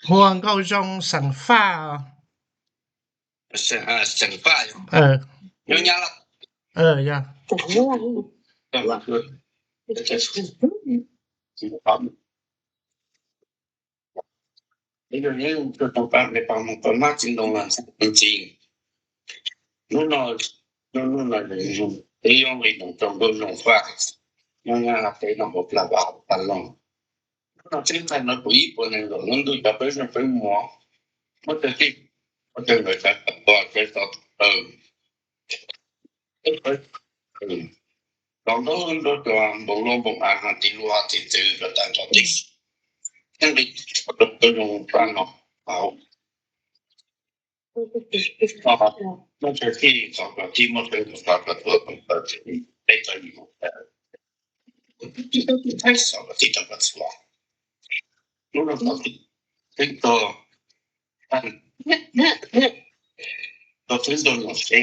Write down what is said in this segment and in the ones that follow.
黄高中神花神花有伢了呀那个人就当把那帮忙帮忙进动了很近那人利用那种中国文化让伢非常不拉巴巴龙那现在呢不一般人都能都要被人分摸我这里我这个在我这到当到很多个网络不安哈地路啊这个当作的因为我用专了好那这里找个题目这个找个被这里太少了这种个词了如果说这个到这种东西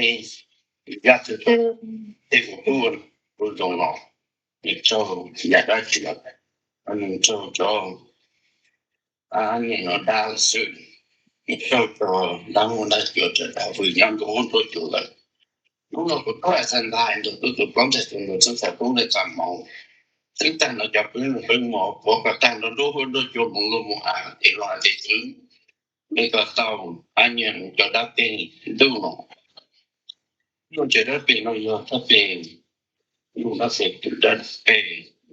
也是这个不重要你就也在去了就你要大事你就当我的有着的不一样的工作就了如果不快生态的都光在中国正在工作展望ซึ่งแต่เราจะเป็นหมอพวกกับแต่เราดูคนดูจมูกลมอ่ะที่เราจะถึงไม่ก็ต้องอันนี้จะได้เป็นดูเนาะเราจะได้เป็นเราจะถ้าเป็นอยู่ในเซ็กต์ได้เป็น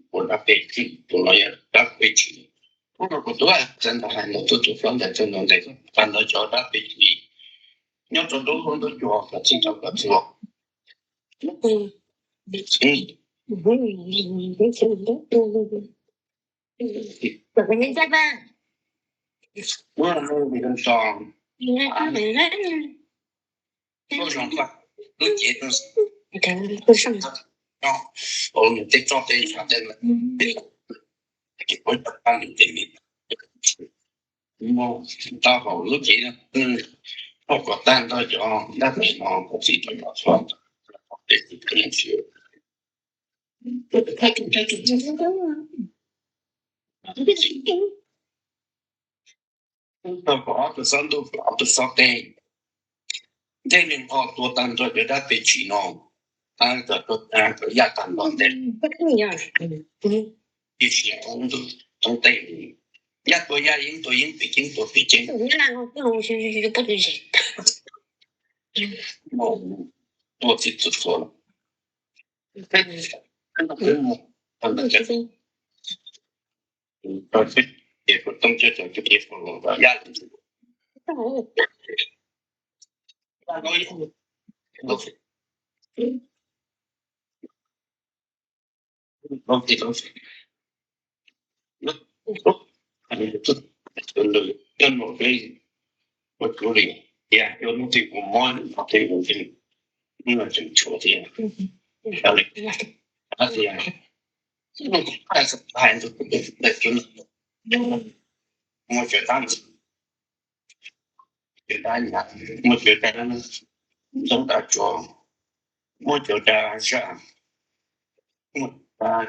คนได้เป็นที่ตัวเราได้เป็นที่เราก็ตัวจันทร์ให้เราตัวฟังแต่จนเราได้ฟังเราจะได้เป็นที่เนี่ยจะดูคนดูจมูกกับที่เราก็ตัวBut when you get back, well, we can song. The sun to the socket. Then in all to tan to the pechino. And the yatan on them. 一些从对呀多呀因多因北京多北京你那个不能去不对劲我自己做了看到看到这但是也不动这种就别说了压力Yeah, yo no tengo mal, no tengo una chotea. Así es. No pasa nada de que no se dan. Que daña, mucho dan, son tacho, mucho da ya. Mucho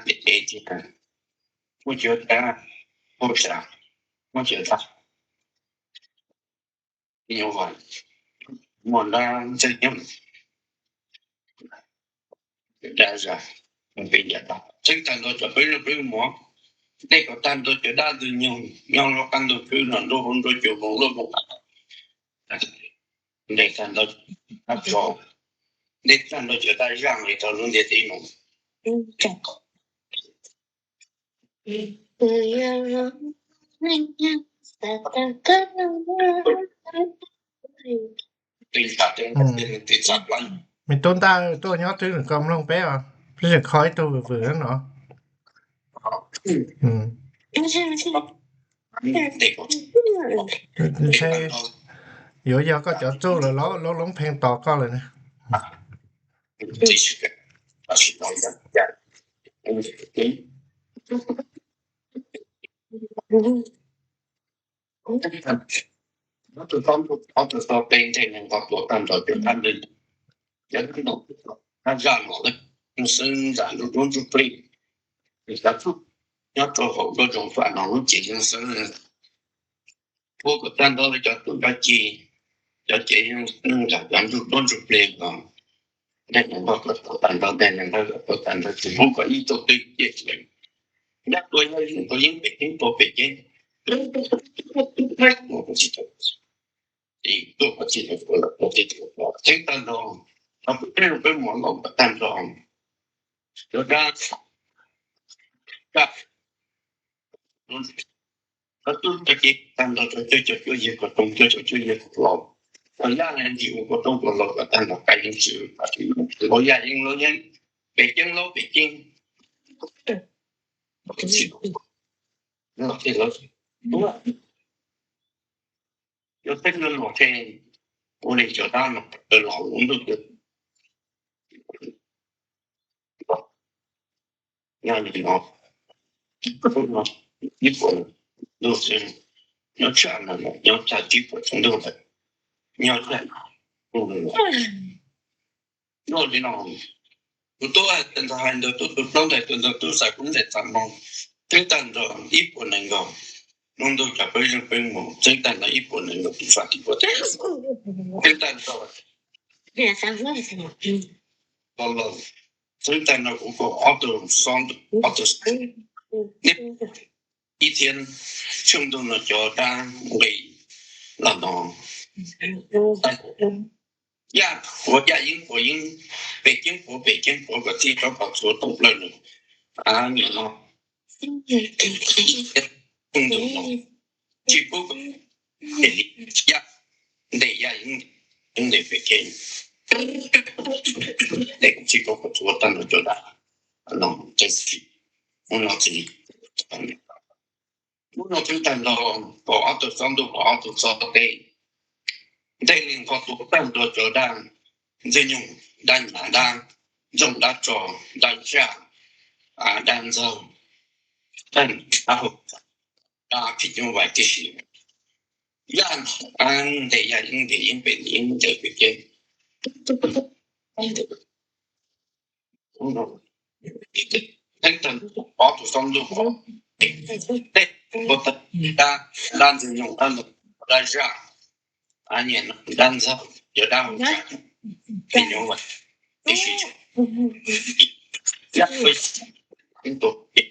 de ética. Mucho da cosa, mucho da. Yo va. Mona se llama. Da ya. Bây giờ đó, chắc chắn tôi sẽ phải được biết món. Đây có tan tôi sẽ đa từ nhau nó ăn được cứ là đôi hôm tôi chịu một để tan tôi áp cho để tan tôi sẽ đa dạng để cho luôn để tí nó tình trạng tình trạng lắm มีต้นตาตัวย้อถึงกำลงไปอ่ะพี่จะคอยตัวเบื่อๆเนาะใช่เดี๋ยวยาก็จะโจ้แล้วร้องเพลงต่อก็เลยนะtôi có tên trên những có tổ tam rồiเป็นท่านนึงยังไม่ต้องท่านย่างหมดเลยซึ่งจะรู้จุดเปลี่ยนแต่ทุกยอดตัวของตัวจงฝันของรู้จริงซึ่งพวกท่านต้องจะตุ้นปัจจีจะเจยังนึงจากยังรู้จุดเปลี่ยนก่อนได้ยังก็ตัวท่านต้องได้ยังก็ตัวท่านต้องถึงพวกอีตัวติดเยอะเลยนักตัวยิ่งเป็นยิ่งตัวเป็นยิ่งy tu faccio la potete tentando a poter per mondo tanto lo da non a tutto che tanto che io con che io lo ya nên thì có trong của lo tan là cái hình sự lo ya nhưng lo nhân bị chân nó thì lo đúng không yo tengo lo que un hecho tan pero lo mundo que ya ni no no y por no sé no chana no cha tipo no de no sé no ni no todo intentando todo pronto intentando sai cũng sẽ tạm mong thế tạm rồi ít của này rồi non do capire per mo senza la ipone no ti fatti potere senza ya sabes Allora, senza no auto sound auto一天冲动了就当为那种呀我家因北京国个地方搞出动了啊你呢冲动了去不呀得呀因得北京得去个做当了就大弄这是我自己uno tentando po auto sondo po auto so đây có tụ tăng đồ cho đang dây nhung đang dùng đã cho đang ra đang dầu đang thì như vậy thì yan anh để yên bình yên để việc gì tentando auto sondo đây có tất đang dây nhung đang ra anh đang dầu giờ đang thì như vậy thì ya pues entonces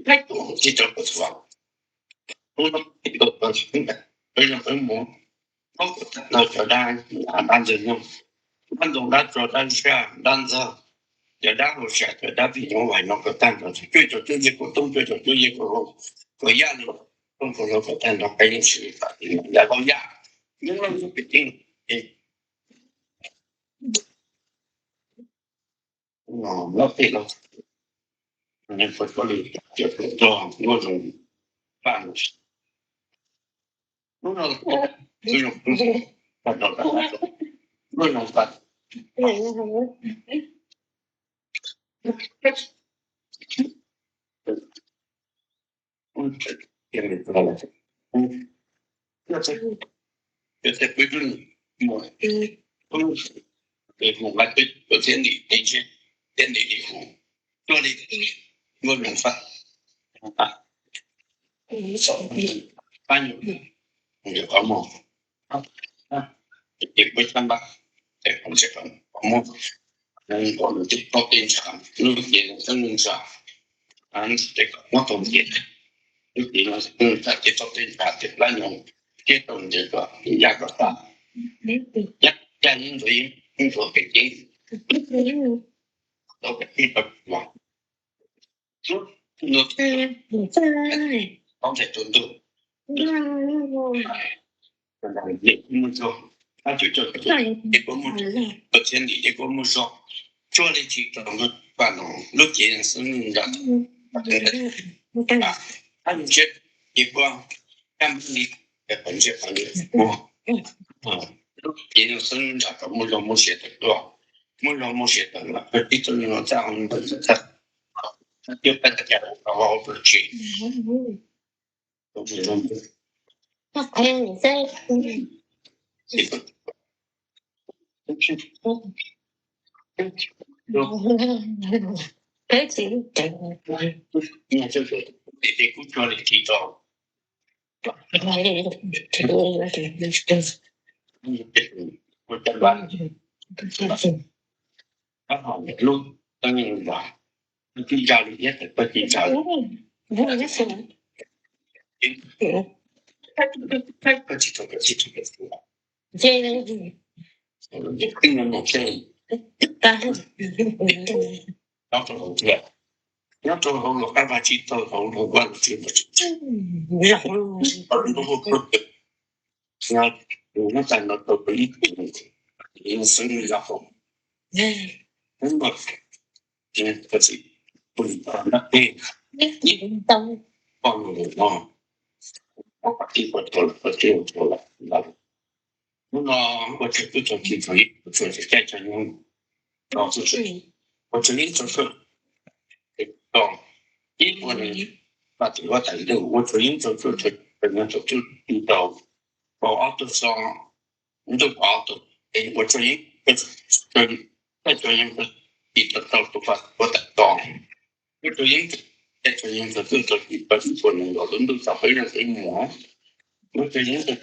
太多这种不错。我一个东西非常很猛，包括那个单子用，单种单做单下单子，也单我下的单比用外那个单子，最早最一个动最早最一个我压力，动作那个单子还有是法，然后压，因为是毕竟那对了。你说说的就是做那种饭，那种饭到的那种饭，也没做了，就是不准我，我来对我天理那些天理的苦，做的那种饭啊，饭有好么也不穿吧，对，我这个好么。我们就到电厂，路点生产，这个我总结，路点在接到电厂的那种接动这个压个大，压因所北京，都给一个网，刚才准度，也木说，他就这个结果木说，千里结果木说。做了几种的办法，路点是的，他们这一个干部里的本质方面，路点是的，木写的多，木写的了，一种人在我们本身他就把大家搞不去，都是这么。你在这个。可以你就是你不做你提早，我讲完，刚好路当然话，提早你也不提早，不提早，你可能没钱，要做好点。要做好了，干嘛去做好了？我去不去？如果不那我在那都不一定，因生意要好。那么，不是不一样的对，帮我我把地方做了，我就做了，那我就不做地方，不做是再讲用，告诉谁？我这里就是。一般人把这个带走，我最近就本来就遇到奥多上，你都奥多，我最近在最近遇到都把我带到，我最近就把过年了，轮到小朋友给我，我最近就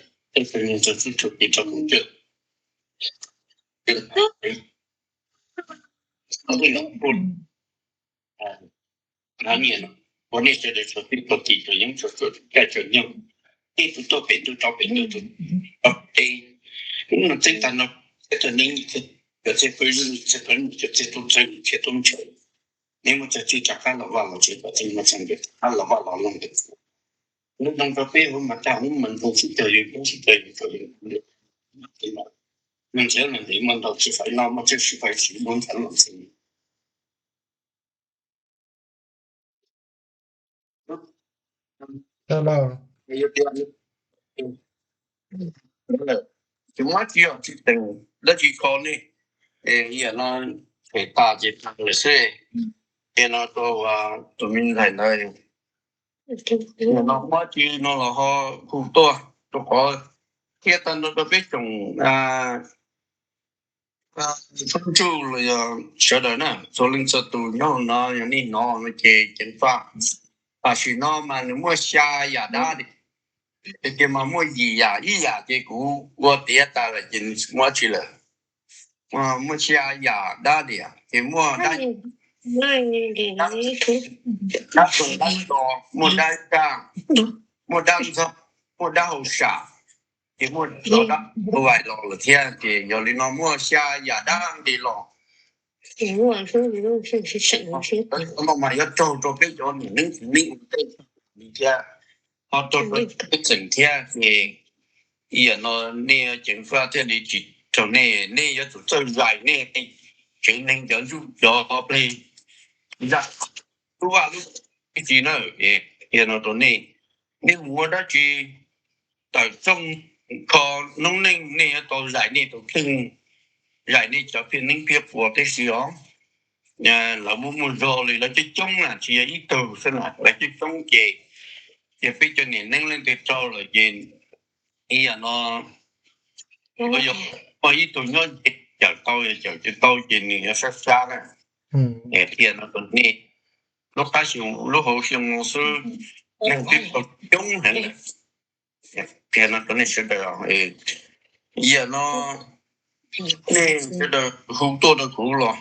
遇到工作，我这个不，哪年了？我那时的时候，都记着用就是在这用，一直做变，这单呢，这年有些会是这个这都这，你们这去查看了话，我觉得这么讲的，看了话老弄的，那弄个背后嘛，在我们都是这样，对吧？用这样的们到去反，那么就是快去弄成了生意。Hello. 有点，就我主要去等，那去考呢，也那给大姐谈的是，也那个话，都明白那，也那我就那了哈，好多都好，现在那个别种分州了呀，晓得呢，做零售都要那样你那给研发，是那嘛，你莫下呀大的。这嘛莫一呀的股，我第一打了进我去了，我下呀大的呀，给莫大那你给你图，他总单多，莫单上，莫单上，莫单后下，也莫老单不外老了天的，有的那莫下亚当的老。我说你用是什么是？我嘛要做俾咗年龄你家，我做一整天嘅，人咯，你政府即你做你要做最坏呢，全能就做俾，你知，都話你知啦，人咯做你我得住，但中個農曆你要做壞你做拼，壞你就拼能撇破的時候。là muốn rồi là cái chung là chỉ ít từ xem là cái chung chỉ biết cho nên nâng lên từ sau là gì ý là nó bây giờ có ít từ nó chờ tao gì này sát xa đó thì nó còn nè lúc ta dùng lúc hậu dùng một số nâng tiếp tục chung hẳn thì nó còn sẽ được giờ nó nên sẽ được hữu tôi được hữu rồi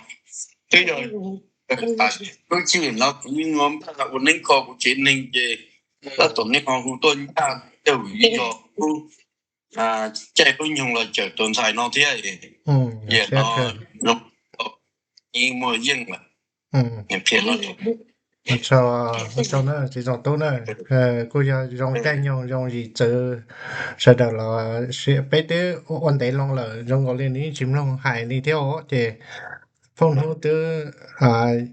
thế rồi tôi chỉ nó cũng ngóm là một nên có một chuyện nên về là tổng nên họ hữu tôi ta đều ý cho chạy tôi dùng là chờ tồn tại nó thế này vậy nó như mua riêng mà nhập tiền nó cho nó chỉ dòng tốt nữa cô giờ dòng tranh dòng gì chờ sợ đầu là sẽ bé tới ổn định long là dòng gọi lên ní chim long hải đi theo thì phong thú từ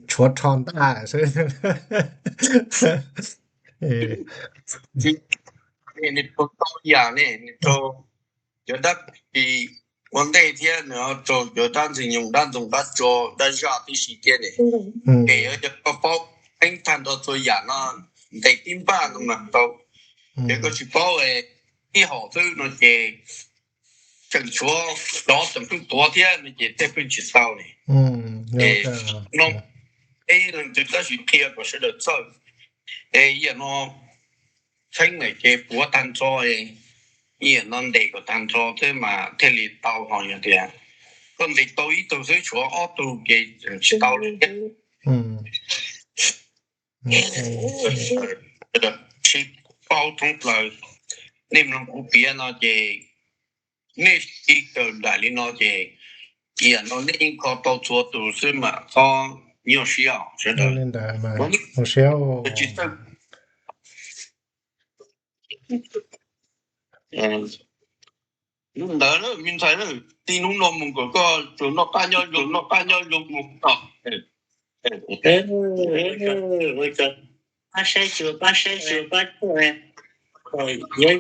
chuột tròn ta sẽ nên tôi giờ này tôi giờ đất thì vấn đề thế nữa cho giờ đang dùng đang dùng đất cho đang ra thì時間này để ở chỗ bao anh thành đó tôi giờ nó để tin ba nó mà đâu để có chỉ bao cái họ thứ nó chỉ chẳng chúa đó tầm trung tối thế nó chỉ tiếp bên chỉ sau này nó đây là chúng ta chỉ kia của sự được rồi giờ nó sinh này cái bữa tan cho giờ nó để có tan cho thế mà thế thì tao hỏi như thế còn để tôi sẽ chúa ở tu cái chỉ tao đấy chỉ bao thông lời nên nó cũng biết nó chỉ nên chỉ từ đại lý nó chỉ giờ nó nên có tao chúa tu sẽ mà có nhiều需要是的nên là mà một xíu lúc đó mình thấy là tin lúc nó mình có chúng nó cá nhân dùng một tờ ba sai chưa rồi giấy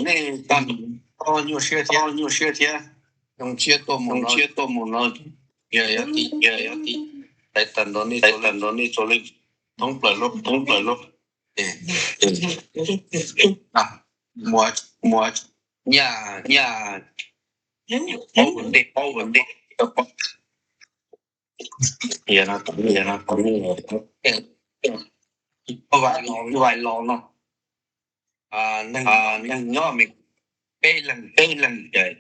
nên tầm có nhiều xe thế用切多么了，也在等到你做的通不了，我呀，保稳定，也那懂，外劳咯，那nhỏ mình cái lần trời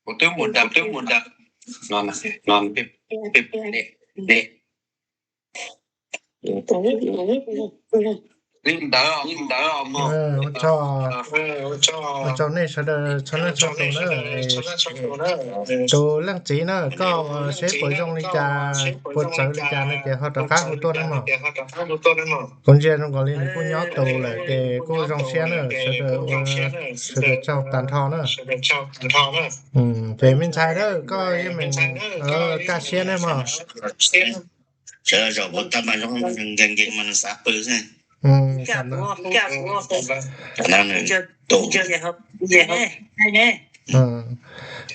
một thứ một đập ngon nè linh đỡ không cho nên sẽ được cho nên cho tôi lăng chỉ nó có sẽ bồi trong đi cha bồi trợ đi cha này kìa họ tập khác của tôi đấy mà còn giờ nó gọi lên cô nhớ tù lại cái cô trong xe nữa sẽ được cho tàn thọ nữa thì mình xài đó có mình ở ca xe này mà chờ rồi bọn ta mà trong gần mình sắp bự này cả bố nó này tụ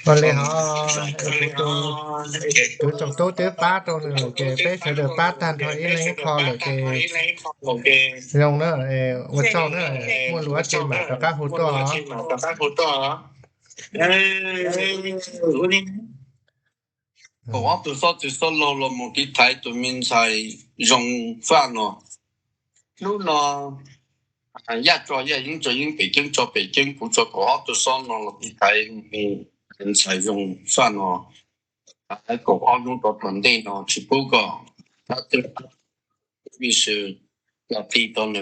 còn lại họ tôi trong tôi tới ba trong nữa cái bé sẽ được ba tan thôi ít lấy kho rồi cái rong nữa một trong nữa mua lúa trên mà các hút to có từ sau lâu một cái thái tụi mình xài rong pha nó นู่น一做一已经做已经北京做北京不做国都上了一台人才用算了还国用到团队呢去报告他就必须要地到了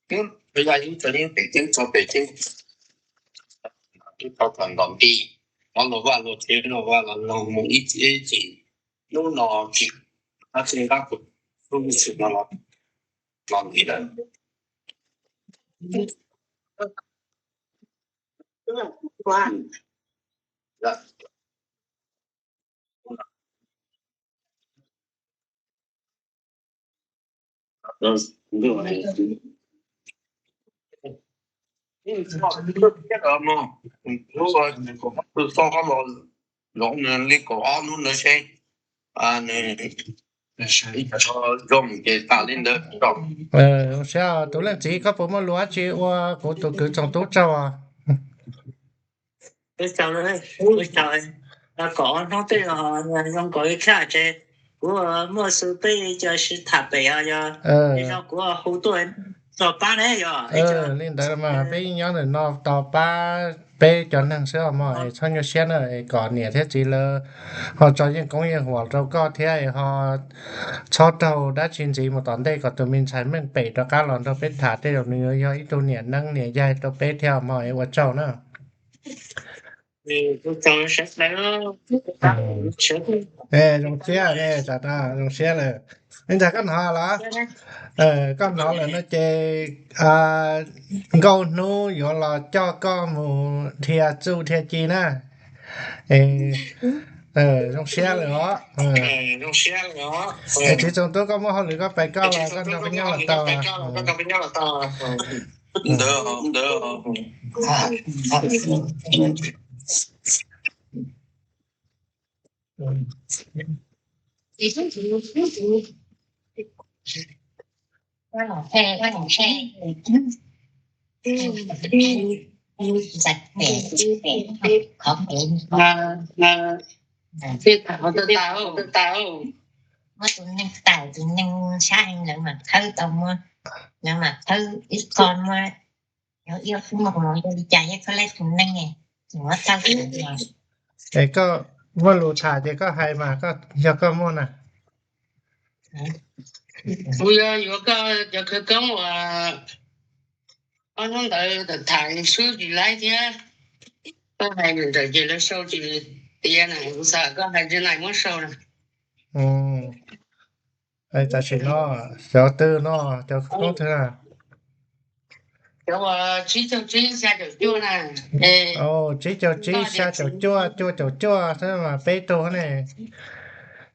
因为已经做北京做北京到团地完了话了天了话了我们一起นู่น去他现在不是了哪里的哇sao tụi lên chỉ có bộ mà lúa chỉ qua của tụi cứ trong tốt trâu à cái trâu đấy là có nó tên là trong có cái khác chứ của mua số bây giờ是台北啊呀然后của hậu tuầnต่อป้าได้เหรอ lên đấy mà bây nhớ là nóต่อป้าbây cho năng sữa mà cho nhiều xe nữa còn nhiều thế chỉ là họ cho những công nghiệp hoặc đâu có thế họ cho đâu đã chính trị một tuần đây có tụi mình xài mình bể cho các lần đâu biết thả thế rồi nữa do ít tụi nhiều năng nhiều dài đâu biết theo mà ấy vật trâu nữa trong sẽ trong xe đây chả ta trong xe là nên chả con họ là con họ là nó chơi câu nu rồi là cho con một thìa chu thìa chi nè trong xe nữa chỉ trong tôi có một hồi nữa có phải câu là con trong cái nhau là tàu Nó lòng xe sạch đẹp không điện biết họ tự tạo mất tụi năng tài tụi năng sai nữa mà thơ tông nhưng mà thơ ít con mà nó yêu cũng một người đi chạy có lấy tụi năng này nó thơ rồi có mua lụa thả thì có hay mà có giờ có mua nè bây giờ có cái mà anh không đợi thải số gì lại chứ có hay mình đợi gì nó sâu gì tiền này cũng sợ có hay cái này muốn sâu này ai ta chỉ nó cho tư nó cho không thế nào cho chỉ cho chỉ xa cho chua nè chỉ cho chỉ xa cho chua thế mà bé tô này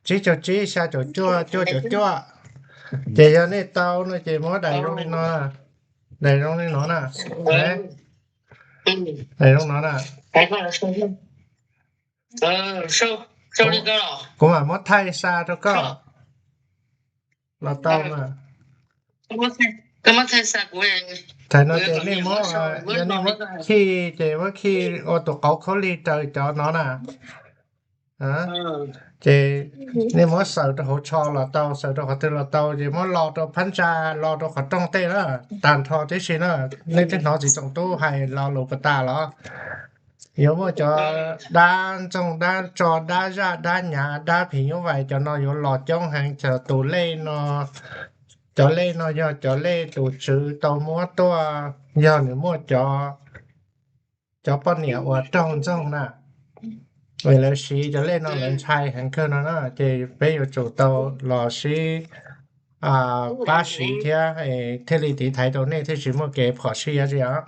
chỉ cho chỉ xa cho chua chỉ cho nên tao nó chỉ mới đầy trong nó đầy trong nó nè đầy trong nó nè sâu đi cơ rồi cũng mà mất thay xa cho có là tao mà cái mất thay xa của em thầy nói chuyện này mất khi ô tôเขาđi trời cho nó nè hả chị nên mất sợ cho hỗ trợ là tao sợ cho họ tự là tao chỉ mất lo cho phán tra lo cho họ trong tay đó tàn thọ thế gì nữa nên cái nó chỉ trongตู้hay lo lụp ta đó nếu mà cho đan trong đan cho đa ra đa nhà đa phí như vậy cho nó có lọt trong hàng chờ tủ lên nó cho lên nó cho lên tủ chữ tao mua to giờ nữa mua cho bao nhiêu ở trong nè vậy là xí cho lên nó lên chai hàng cơ nó thì bây giờ chủ tàu lò xí ba xí thế lý thì thấy đâu này thì chỉ một cái phỏ xí gì đó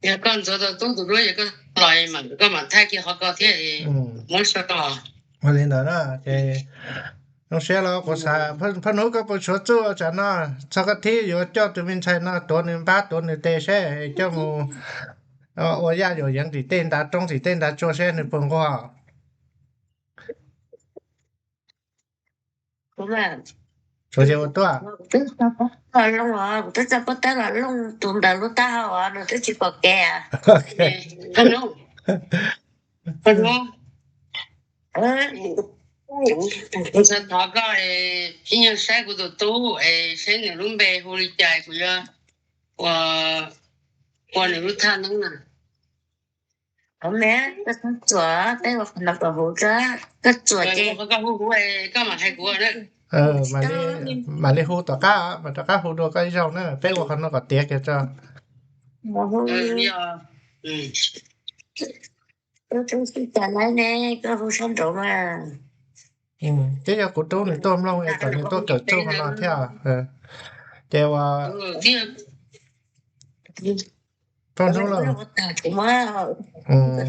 nhà con cho tôi rồi cái loại mà cái mà thay kia họ có thế muốn sao đó mà lên đó thì nó sẽ là có sao phân hữu các bộ số cho cho nó sau cái thi rồi cho tụi mình thấy nó tuần nên 3 tuần nên tê sẽ cho một我家有人的电打中的电打做些你本话đúng là做些我多tức là luôn à tức là có tới là luôn tuần đầu lúc tao à rồi tới chỉ có kè không không 我说大家平常晒过的多晒那种白狐狸家过呀我那个他能啊Ở mẹ cái chùa đây là phần lập của hỗ trợ cái chùa chị có cái hú cái mà hay của đó มาเลยฮู้ตะกะมาตะกะฮู้ตัวก็เจ้านะเป้ว่าคันก็เตียกเจ้า mà hỗ tôi chỉ trả lại nè cái hỗ sản độ mà เจ้ากูตู้นี่ต้มลงไอ้ตอนนี้ตัวเกิดโจ้มันนอนเที่ยวเจ้าว่าต้นทุนแล้วcũng mà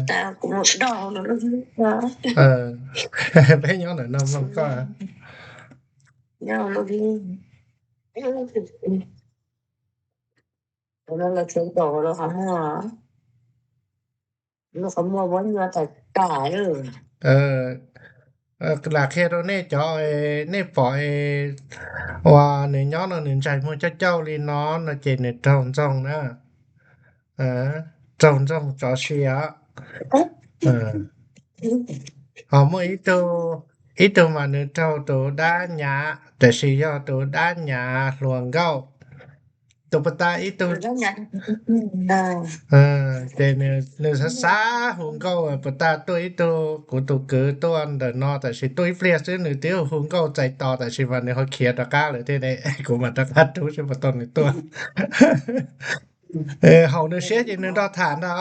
tao cũng đo nó bé nhỏ nữa nó không có nó đi nó là chuyện đồ nó không mua bánh ra tại cả rồi หลักแค่ตรงนี้จอนี่ปล่อยว่าเนี่ยย้อนหนึ่งใจมือเจ้าลีน้อนเจนเนี่ยจ้องนะจ้องจอเชียเมื่ออีตัวมาเนี่ยเจ้าตัวด้านหยาแต่สิยอตัวด้านหยาหลวงเก้าตัวปตาอีตัวเจเนี่ยซาหงเก้าปตาตัวอีตัวกูตัวเกิดตัวอันเดนอแต่สิตัวเฟรียซื้อหนึ่งเดียวหงเก้าใจต่อแต่สิวันนี้เขาเขียนตะก้าเลยที่ไหนกูมาตะกัดทุกสิบต้นในตัวเฮาเนี่ยเสียจริงนึงเราถามนะ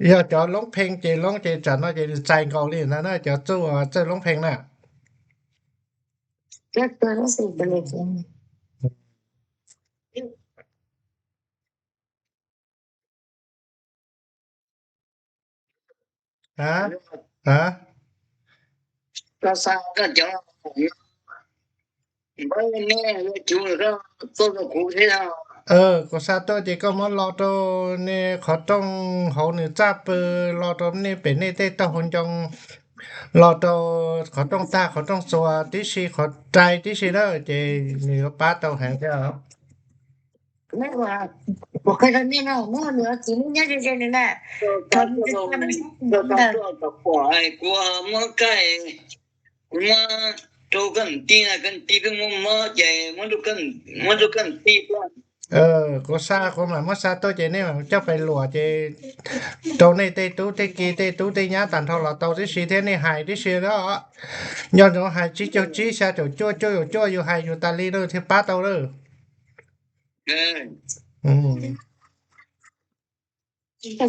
อย่าจอร้องเพลงเจร้องเจจันว่าเจใจเกาหลีนะน่ะจะจู้จะร้องเพลงน่ะ cái tôi nó sẽ bị lệch hả nó sao cái chỗ bây nè chú nó tôi nó cụ thế nào ก็ซาโตเจก็มอรอโตเนี่ยเขาต้องเฮานี่จับรอโตนี่เป็นนี่ได้ต้องหนจงรอโตเขาต้องตาเขาต้องสัวติสิเขาใจติสิเด้อเจนี่ก็ป้าเตาแหงเจ้า mấy quả một cái đó nên nào mua nữa chỉ nhớ đi trên này tôi của ai của mua cái mà tôi cần tin là cần tin cái mua chạy muốn tôi cần tin ก็ซาคนมามาซาโตเจเนี่ยเจ้าไปหลัวเจโตในเตตุเตกีเตตุเตญาตันทอลโตที่สิเทนี่หายที่สิแล้วย้อนจงหายจิเจ้าจิซาโจจ้วอยู่หายอยู่ตาลีเด้อที่ป้าเตาเด้อที่จะ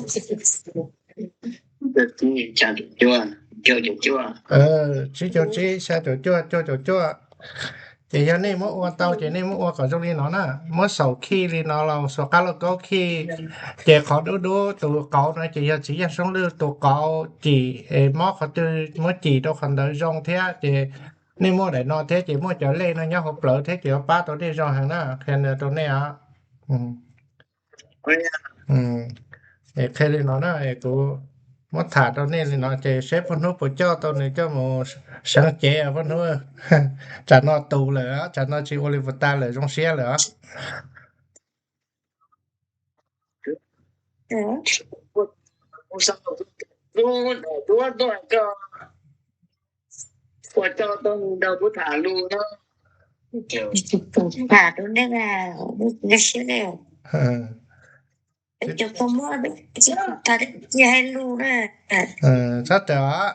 จั่วจิเจ้าจิซาโจจ้วเจยันนี่มัวเตาเจนี่มัวก็จงลีเนาะนะมัวเสาขี้ลีเนาะเราสกาลก็ขี้เจขอดูตัวเก่านะเจยันสิยังส่งเลือตัวเก่าจีมอเขาตัวมัวจีตัวคันเดจงเทเจนี่มัวได้นอเทเจมัวจะเล่นนะยะเขาเปล่าเทเจป้าตัวนี้จงหังนะแค่เนี่ยตัวนี้แค่ลีเนาะนะกูมัวถาตัวนี้ลีเนาะเจเซฟพนุปุเจ้าตัวนี้เจ้าหมูสังเกตพนุจะนอตูเลยจะนอชิโอลิฟตาเลยจงเสียเลยตัวก็ปวดเจ้าต้องเดาผู้ถาลูเนาะ thả tôi đây là cái xe này chụp không mua ta chỉ hay lu nè chắc đó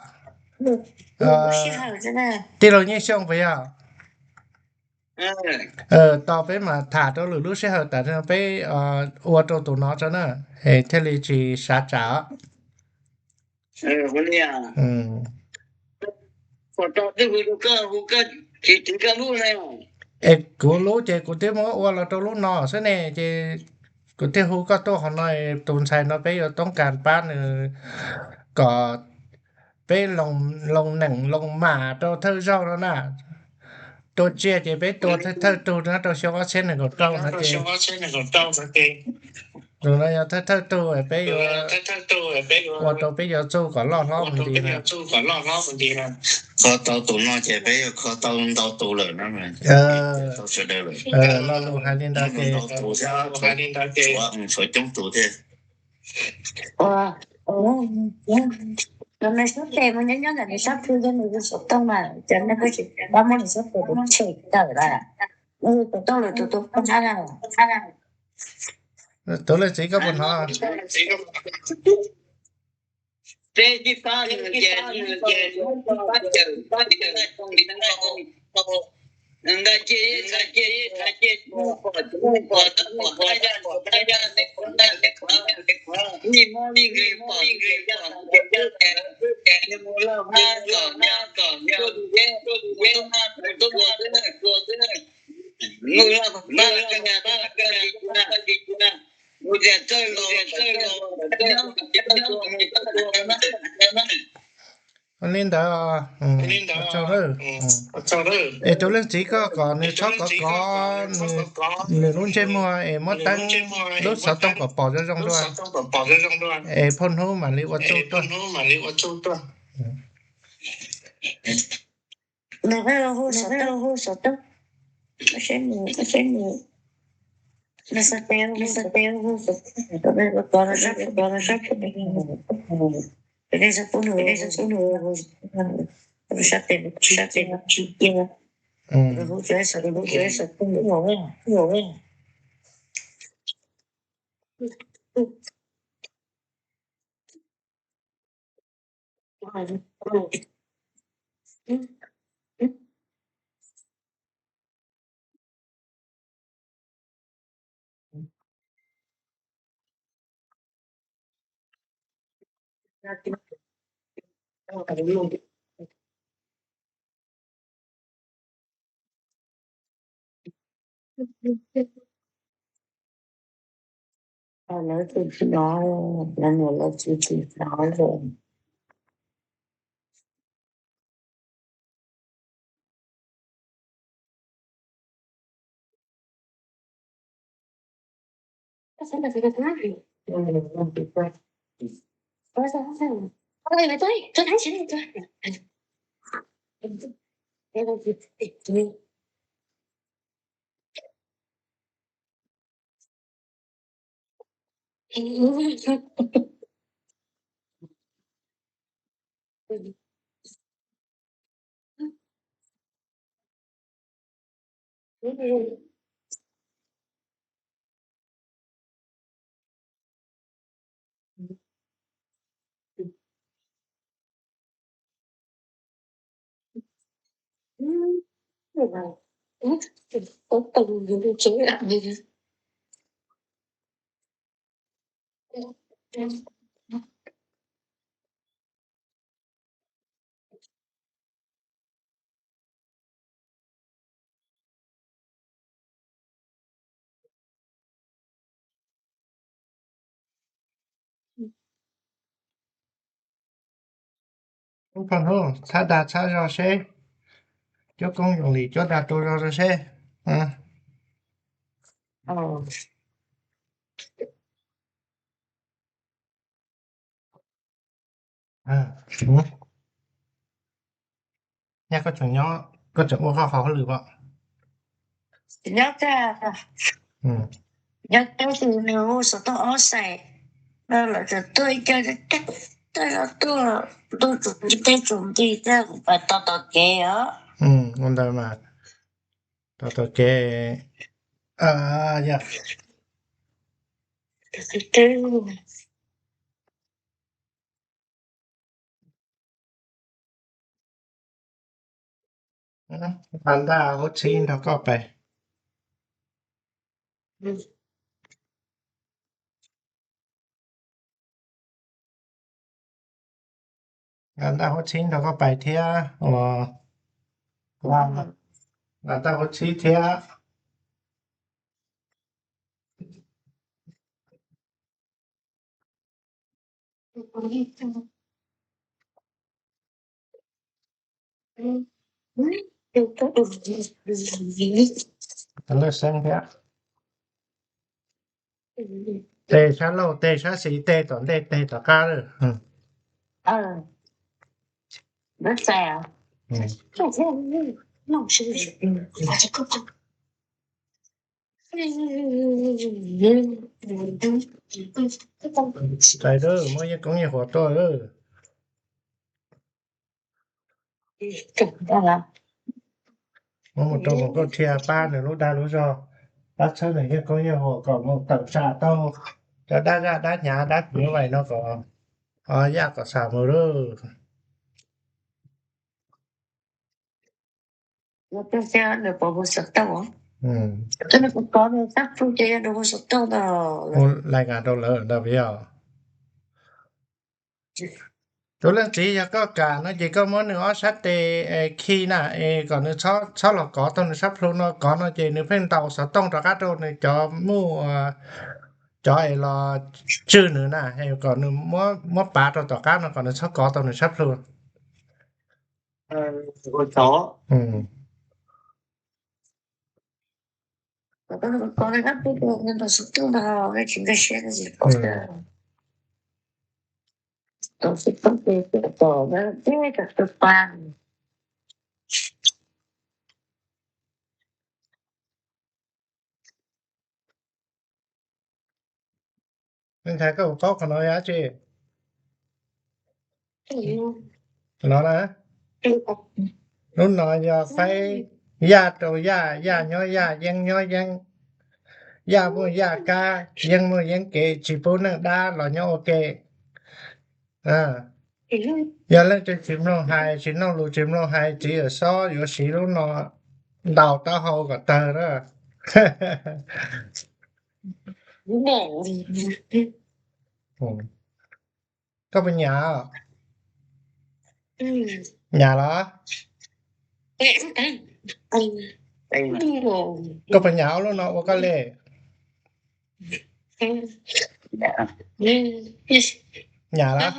xe nè tí rồi nhé xong phảiต่อไปมาถาตัวหรือรู้ใช่เหรอแต่ไปอวดตัวน้องจ้ะนะเทเลจีชาจ๋าคนนี้พอต่อที่หูก็คิดถึงกันรู้แล้วกูรู้เจกูเตมอวดเราตัวรู้น้องซะแน่เจกูเตหูก็ตัวของน้อยตูนชายน้อยไปต้องการป้านก็ไปลงหนังลงหมาตัวเธอเจ้าแล้วนะตัวเจียเจไปตัวเธอตัวนะตัวเชื่อว่าเช่นหนึ่งก็เก้านะเจตัวนั้นเธอตัวไปอยู่ว่าตัวไปอยู่จู้ก็ล่อมันดีนะเขาตัวน้อยเจไปเขาตัวเลยนะมันตัวเฉยเลยล่อลูกหาเล่นได้เจว่าสวยจงตัวเท่那么说对我人家那里上课的那个说到嘛，真的不是我们说的不切到了，我到了都不差了，到了这个不好这几把年人家接你妈咪给我nên đó cho đó cho lên chỉ có nếu chó có nếu luôn trên mua em mất tăng lúc sau tông có bỏ ra trong đó em phun hú mà đi qua châu tôi那个好说的，我先那是对，那个搞了啥这是不能，不是对，我觉得是有味。了就知道了，然后了就知道了。真的这个太我以为对，这弹琴对。那个对。对吧？我等你这样的。phun hú ta đã ta ra xe cho con dùng lý cho đã tôi ra xe nha có chuyện nhỏ có chuyện mua khó lử bọ nhớ ra nhớ tới từ nếu số to ở sài đó là tôi cho tôi chuẩn bị ra và to kệ á con đời mà to kệ dạ bạn đã hốt xin nó có phải bạn đã hốt xin nó có phải thế bạn đã hốt xin thế Tớ xem thế tê xa lâu tê xa xí tê tổn tê tỏ ca rồi rất sao nó是cái đó mới có nhiều hoạt to rồi đó là một đầu một con thìa ba nữa lúc đa lúc do bác sau này cái có nhiều hộ có một tầng xà to cho đá ra đá nhà đá như vậy nó có giá có xà mơ đó nó cho xe được bộ bộ sật tàu cho nó cũng có được các phương tiện được bộ sật tàu đó lại ngàn đô lỡ đâu bây giờตัวเรื่องจีก็การนะจีก็มันนึงชัดเตคีน่ะก่อนนึงชอบหลอกก่อตอนนึงชับพลุนก่อนนะจีนึงเพ่งเตาสต้องตะกัดโดนจอมู่จอรอชื่อนึงน่ะให้ก่อนนึงมัวปาตตะกัดก่อนนึงชอบก่อตอนนึงชับพลุนcủa chó có cái các phương tiện nên là sật tàu đó cái chuyện cái xe cái gì có tôi sẽ không thể tự tỏ ra thế cả tập bàn nên thấy có nói á chị nó là lúc nói giờ phải ya đồ ya nhó ya yang ya bu ya ca yang mu yang kê chỉ phụ nữ đa là nhó ok giờ lên trên chim long hai chỉ nó lu chim long hai chỉ ở so giờ chỉ lúc nó đào ta hậu cả tờ đó có bên nhà nhà đó có bên nhà luôn nó có lệ nhà đó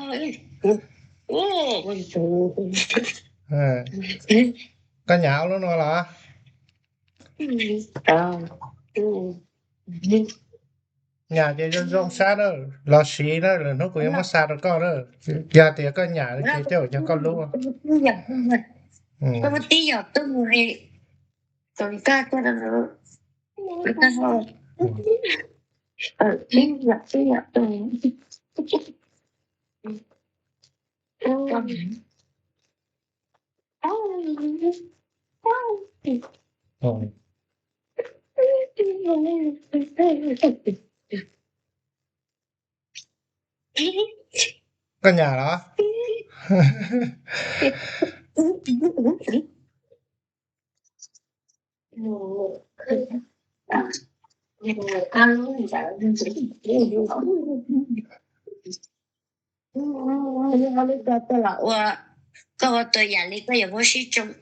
có nhà luôn nó là nhà thì trong xa đó lò xí đó là nó cũng mất xa đó có đó giờ thì có nhà thì cho con luôn có một tí giọt tôi người còn ca cho nó người ta hỏi tí giọt tôi có nhà đó có tôi nhà lý có nhiều bác sĩ trong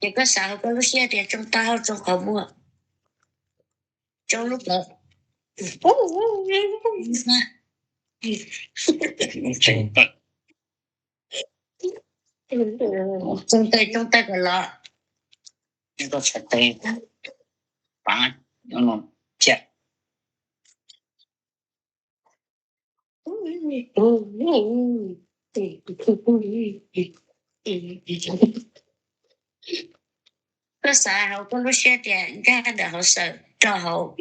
thì có sao có lúc xe thì trong tao trong họ mua trong lúc đó trong tay cái lọ có sẽ tay phá nó chết có sao họ có lúc xe thì ra để họ sợ cho họ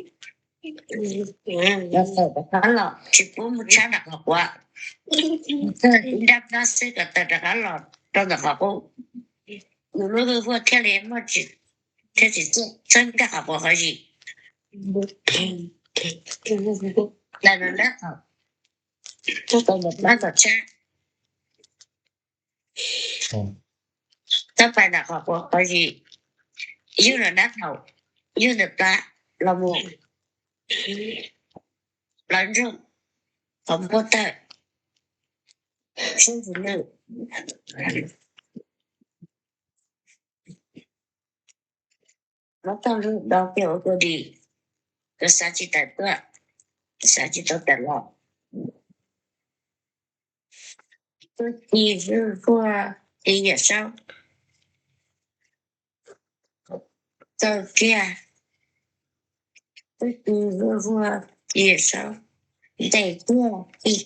đó là chỉ có một sáng đặc học quá đáp nó sẽ có tờ đó là cho đặc học lúc đó vừa theo liền mà chỉ theo chỉ chân đặc học hay gì là nó đáp học cho tôi một bác vật cha ta phải đặc học hay gì như là đáp học như được ta là một lần rồi không có tay không phụ nữ nó tao lúc đó kiểu tôi đi cái sao chỉ tại tôi sao chỉ tôi tại lo tôi đi qua đi nhà sau tôi kia tôi đi qua nhà sau để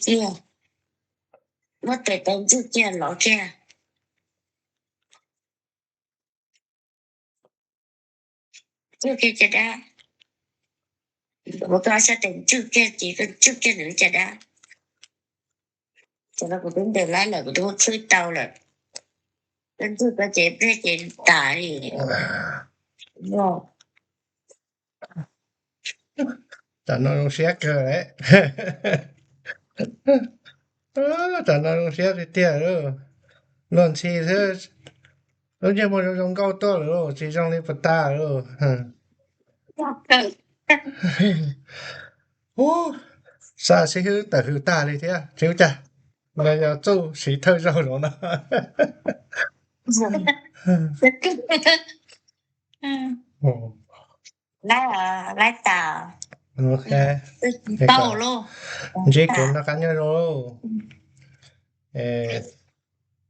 kia mất để tên trước kia lọ kia trước kia chả đá một cái sẽ tên trước kia chỉ cần trước kia nữa chả đá cho nó cũng để lại là tôi chơi tao là đến tôi có chết đấy chết tải rồi Chẳng nó xé cơ đấy. Chẳng nó xé thì tiền rồi. Luôn chi thế. Lúc như một trong cao to rồi, chỉ trong đi bắt ta rồi. Sao sẽ hư tờ hư ta đi thế à? Chứ chả. Là giờ chú sĩ thơ rồi đó nó. Lái tàu. Ok. Tàu luôn. Chỉ cũng nó cắn nhau rồi.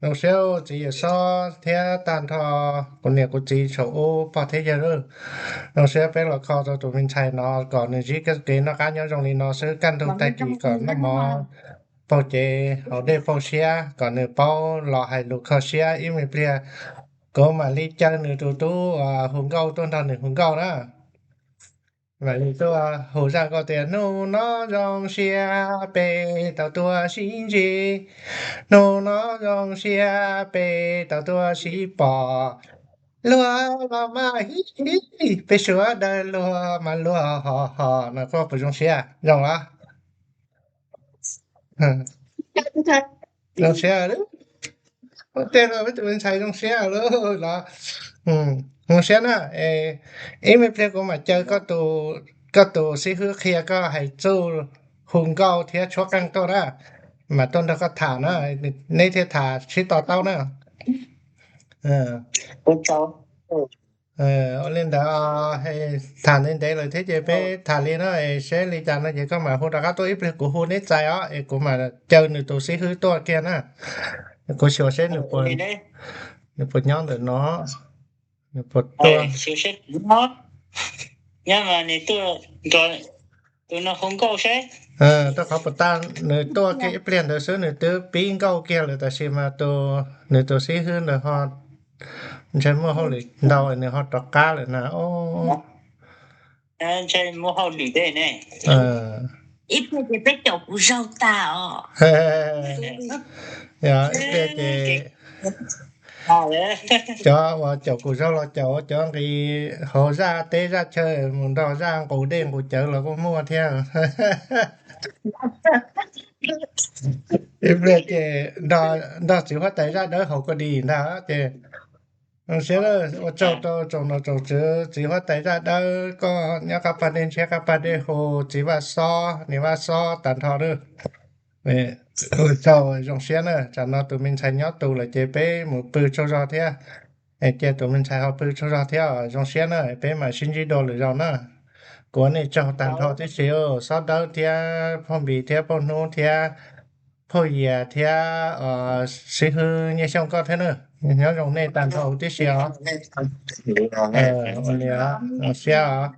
Nó xéo chỉ so thế tàn thọ con này của chỉ số bỏ thế giờ rồi. Nó sẽ biết là khó cho tụi mình xài nó còn nếu chỉ cái nó cắn nhau trong này nó sẽ căn thông tay chỉ còn nó mò bao chế họ để bao xe còn nếu bao lọ hay lục khó xe im mình bia có mà đi chơi nữa tụi hùng câu tuần thần hùng câu đó vậy thì tôi hồ ra có tiền nó trong xe bê tao tôi xin gì nó trong xe bê tao tôi xí bỏ lúa mà hí bê sữa đời lúa mà lúa họ nó có phải trong xe rong đó trong xe đấy tên là tụi mình xài trong xe luôn đó trong xe nè em mới play มาเจอก็ตัวสิคือเคลียร์ก็ให้สู้หุงเก่าเทียชั่วกลางตัวนะมาต้นแล้วก็ถานะในเทียถาชิต่อเต้านะเอาเล่นดาให้ถานเล่นได้เลยเทเจไปถานเล่นนะเชลิจานนะเจก็มาฮู้ตะกะตัวอีเปลกูฮู้ในใจอ่ะกูมาเจอหนึ่งตัวสิคือตัวเกียนะกูเชื่อเช่นหนึ่งปนย้อนเด้อเนาะปดตัว nhưng mà này tôi nó không có xe ตัวเขาปตาหนึ่งตัวเกเปลี่ยนเด้อซื้อหนึ่งตัวปีงเก่าเกียเลยแต่สิมาตัวหนึ่งตัวสิคือเด้อฮอดใช้มือเฮาเลยเดาเนี่ยฮอดตอกกาเลยนะโอ้ใช่มือเฮาหลีได้แน่ít thì biết chọc của rau tàu dạ ít thì cho vào chậu của rau là chậu cho thì họ ra tế ra chơi muốn đào ra cổ đêm của chợ là có mua theo ít thì đào chỉ phát tế ra đỡ họ có đi đó thì sẽ là cho nó chỉ phát tế ra đỡ có nhá các bạn nên check các bạn để hồ chỉ vào so nếu vào so tận thọ được cho trong xe nữa cho nó tụi mình xài nhót tụ là chế bé một bự cho ra thế chế tụi mình xài học bự cho ra thế trong xe nữa bé mà xin gì đồ lựa rồi nữa của này cho tàn thọ thế xíu sau đó thì phong bì thế phong nô thế phong gì thế sĩ hư như xong có thế nữa nhớ trong này tàn thọ thế xíu only xe